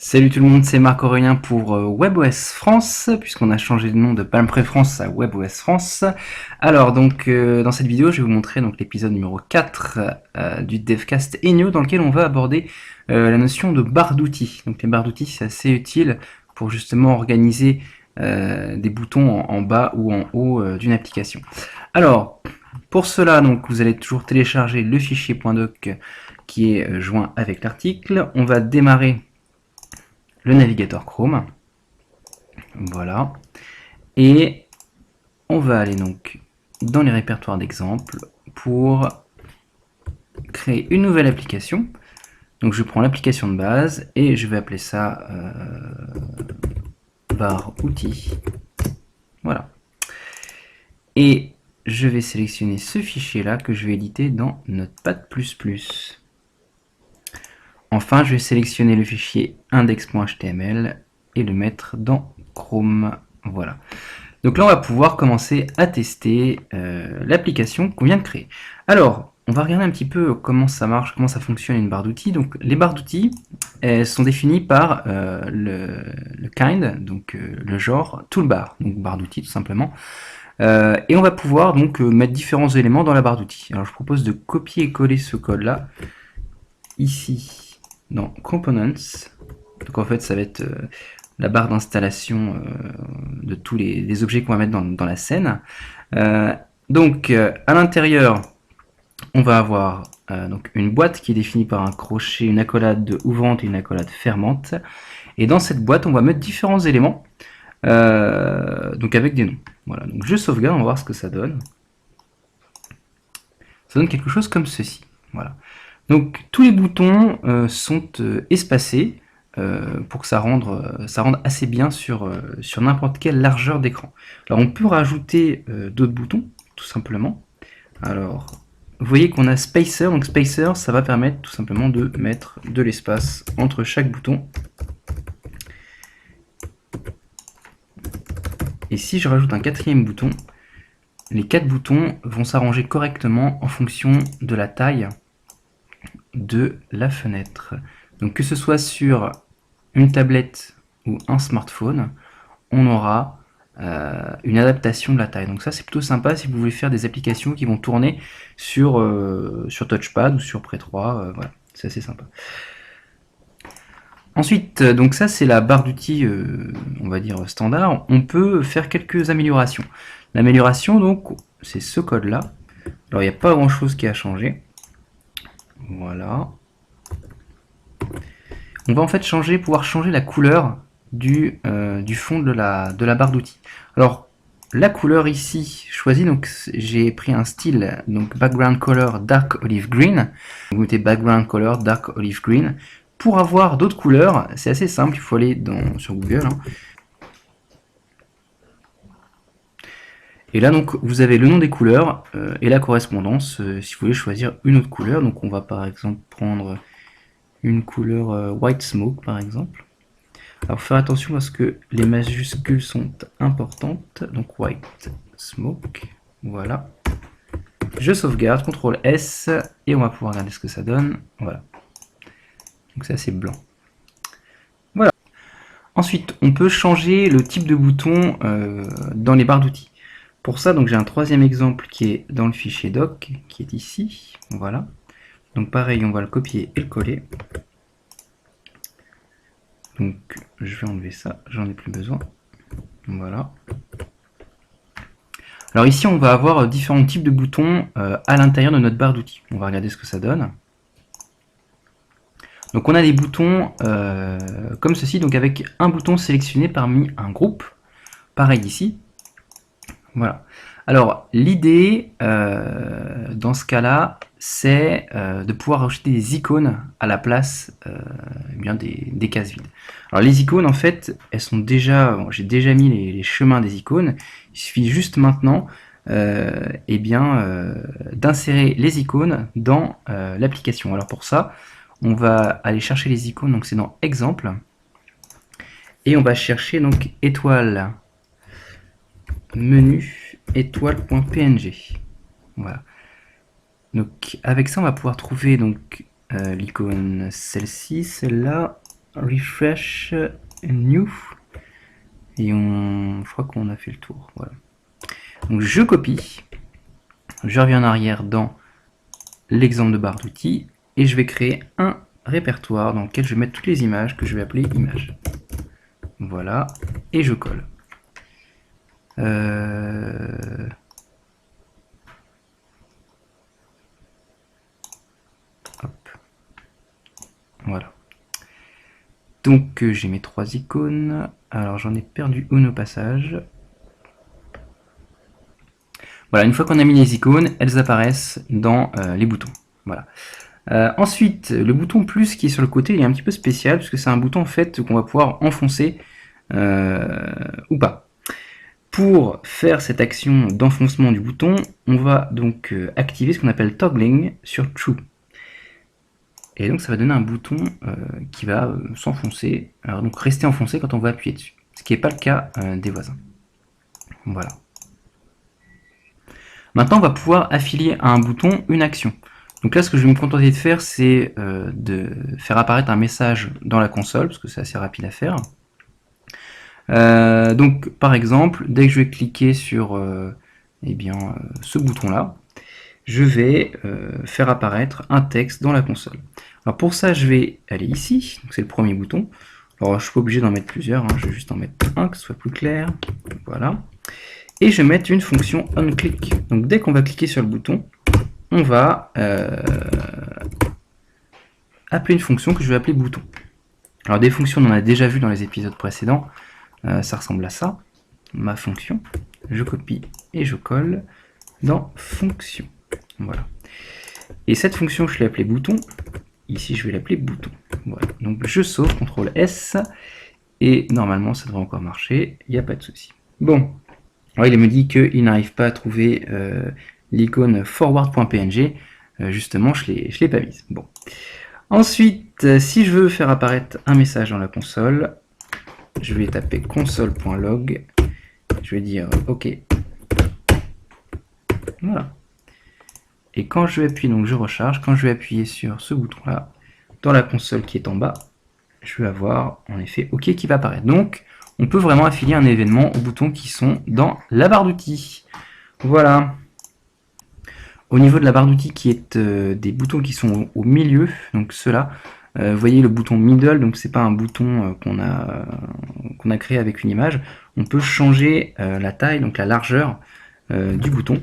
Salut tout le monde, c'est Marc Aurélien pour WebOS France, puisqu'on a changé de nom de Palmpré France à WebOS France. Alors donc dans cette vidéo, je vais vous montrer donc l'épisode numéro 4 du Devcast Enio, dans lequel on va aborder la notion de barre d'outils. Donc les barres d'outils, c'est assez utile pour justement organiser des boutons en bas ou en haut d'une application. Alors pour cela, donc vous allez toujours télécharger le fichier .doc qui est joint avec l'article. On va démarrer le navigateur Chrome, voilà, et on va aller donc dans les répertoires d'exemples pour créer une nouvelle application. Donc je prends l'application de base et je vais appeler ça barre outils, voilà, et je vais sélectionner ce fichier là que je vais éditer dans Notepad++. Enfin, je vais sélectionner le fichier index.html et le mettre dans Chrome. Voilà. Donc là, on va pouvoir commencer à tester l'application qu'on vient de créer. Alors, on va regarder un petit peu comment ça marche, comment ça fonctionne une barre d'outils. Donc, les barres d'outils sont définies par le kind, donc le genre toolbar, donc barre d'outils tout simplement. Et on va pouvoir donc mettre différents éléments dans la barre d'outils. Alors, je propose de copier et coller ce code-là ici dans Components. Donc en fait ça va être la barre d'installation de tous les objets qu'on va mettre dans la scène. Donc à l'intérieur on va avoir donc une boîte qui est définie par un crochet, une accolade ouvrante et une accolade fermante. Et dans cette boîte on va mettre différents éléments donc avec des noms. Voilà, donc je sauvegarde, on va voir ce que ça donne. Ça donne quelque chose comme ceci. Voilà. Donc tous les boutons sont espacés pour que ça rende assez bien sur n'importe quelle largeur d'écran. Alors on peut rajouter d'autres boutons, tout simplement. Alors vous voyez qu'on a Spacer, donc Spacer ça va permettre tout simplement de mettre de l'espace entre chaque bouton. Et si je rajoute un quatrième bouton, les 4 boutons vont s'arranger correctement en fonction de la taille de la fenêtre. Donc que ce soit sur une tablette ou un smartphone, on aura une adaptation de la taille. Donc ça c'est plutôt sympa si vous voulez faire des applications qui vont tourner sur Touchpad ou sur Pré 3, voilà, c'est assez sympa. Ensuite, donc ça c'est la barre d'outils, on va dire standard. On peut faire quelques améliorations. L'amélioration donc c'est ce code là. Alors il n'y a pas grand chose qui a changé. Voilà. On va en fait pouvoir changer la couleur du fond de la barre d'outils. Alors la couleur ici choisie, donc j'ai pris un style, donc background color dark olive green. Vous mettez background color dark olive green. Pour avoir d'autres couleurs, c'est assez simple, il faut aller sur Google. Et là donc vous avez le nom des couleurs et la correspondance si vous voulez choisir une autre couleur. Donc on va par exemple prendre une couleur white smoke par exemple. Alors faire attention parce que les majuscules sont importantes. Donc white smoke, voilà. Je sauvegarde, CTRL S et on va pouvoir regarder ce que ça donne. Voilà. Donc c'est assez blanc. Voilà. Ensuite, on peut changer le type de bouton dans les barres d'outils. Pour ça, donc j'ai un troisième exemple qui est dans le fichier doc, qui est ici. Voilà. Donc pareil, on va le copier et le coller. Donc je vais enlever ça, j'en ai plus besoin. Voilà. Alors ici, on va avoir différents types de boutons à l'intérieur de notre barre d'outils. On va regarder ce que ça donne. Donc on a des boutons comme ceci, donc avec un bouton sélectionné parmi un groupe. Pareil ici. Voilà. Alors l'idée dans ce cas-là, c'est de pouvoir rajouter des icônes à la place bien des cases vides. Alors les icônes en fait, elles sont déjà, j'ai déjà mis les chemins des icônes. Il suffit juste maintenant d'insérer les icônes dans l'application. Alors pour ça, on va aller chercher les icônes, donc c'est dans Exemple, et on va chercher donc étoile menu étoile.png. Voilà. Donc avec ça on va pouvoir trouver donc l'icône celle-ci, celle-là, refresh new, et je crois qu'on a fait le tour. Voilà. Donc je copie, je reviens en arrière dans l'exemple de barre d'outils, et je vais créer un répertoire dans lequel je vais mettre toutes les images que je vais appeler images. Voilà, et je colle. Hop. Voilà. Donc j'ai mes 3 icônes. Alors j'en ai perdu une au passage. Voilà, une fois qu'on a mis les icônes, elles apparaissent dans les boutons. Voilà. Ensuite, le bouton plus qui est sur le côté, il est un petit peu spécial, puisque c'est un bouton en fait qu'on va pouvoir enfoncer ou pas. Pour faire cette action d'enfoncement du bouton, on va donc activer ce qu'on appelle toggling sur True. Et donc ça va donner un bouton qui va s'enfoncer, alors donc rester enfoncé quand on va appuyer dessus, ce qui n'est pas le cas des voisins. Voilà. Maintenant, on va pouvoir affilier à un bouton une action. Donc là, ce que je vais me contenter de faire, c'est de faire apparaître un message dans la console, parce que c'est assez rapide à faire. Donc, par exemple, dès que je vais cliquer sur ce bouton-là, je vais faire apparaître un texte dans la console. Alors pour ça, je vais aller ici, c'est le premier bouton. Alors je suis pas obligé d'en mettre plusieurs, je vais juste en mettre un, que ce soit plus clair. Voilà. Et je vais mettre une fonction onClick. Donc dès qu'on va cliquer sur le bouton, on va appeler une fonction que je vais appeler bouton. Alors des fonctions, on en a déjà vu dans les épisodes précédents. Ça ressemble à ça. Ma fonction, je copie et je colle dans fonction. Voilà. Et cette fonction, je l'ai appelée bouton. Ici, je vais l'appeler bouton. Voilà. Donc je sauve, CTRL S, et normalement, ça devrait encore marcher. Il n'y a pas de souci. Bon. Alors, il me dit qu'il n'arrive pas à trouver l'icône forward.png. Justement, je ne l'ai pas mise. Bon. Ensuite, si je veux faire apparaître un message dans la console, je vais taper console.log. Je vais dire OK. Voilà. Et quand je vais appuyer, donc je recharge, quand je vais appuyer sur ce bouton-là, dans la console qui est en bas, je vais avoir en effet OK qui va apparaître. Donc, on peut vraiment affilier un événement aux boutons qui sont dans la barre d'outils. Voilà. Au niveau de la barre d'outils qui est des boutons qui sont au milieu, donc ceux-là, vous voyez le bouton middle, donc c'est pas un bouton qu'on a créé avec une image. On peut changer la taille, donc la largeur du bouton.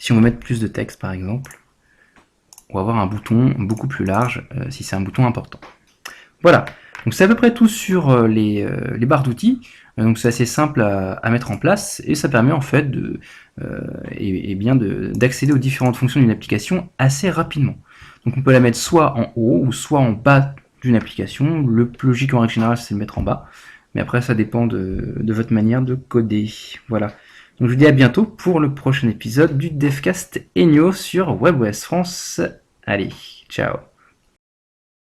Si on veut mettre plus de texte par exemple, on va avoir un bouton beaucoup plus large si c'est un bouton important. Voilà, donc c'est à peu près tout sur les barres d'outils. Donc c'est assez simple à mettre en place et ça permet en fait d'accéder aux différentes fonctions d'une application assez rapidement. Donc on peut la mettre soit en haut ou soit en bas d'une application. Le plus logique en règle générale c'est de le mettre en bas, mais après ça dépend de votre manière de coder. Voilà. Donc je vous dis à bientôt pour le prochain épisode du Devcast Enio sur WebOS France. Allez, ciao.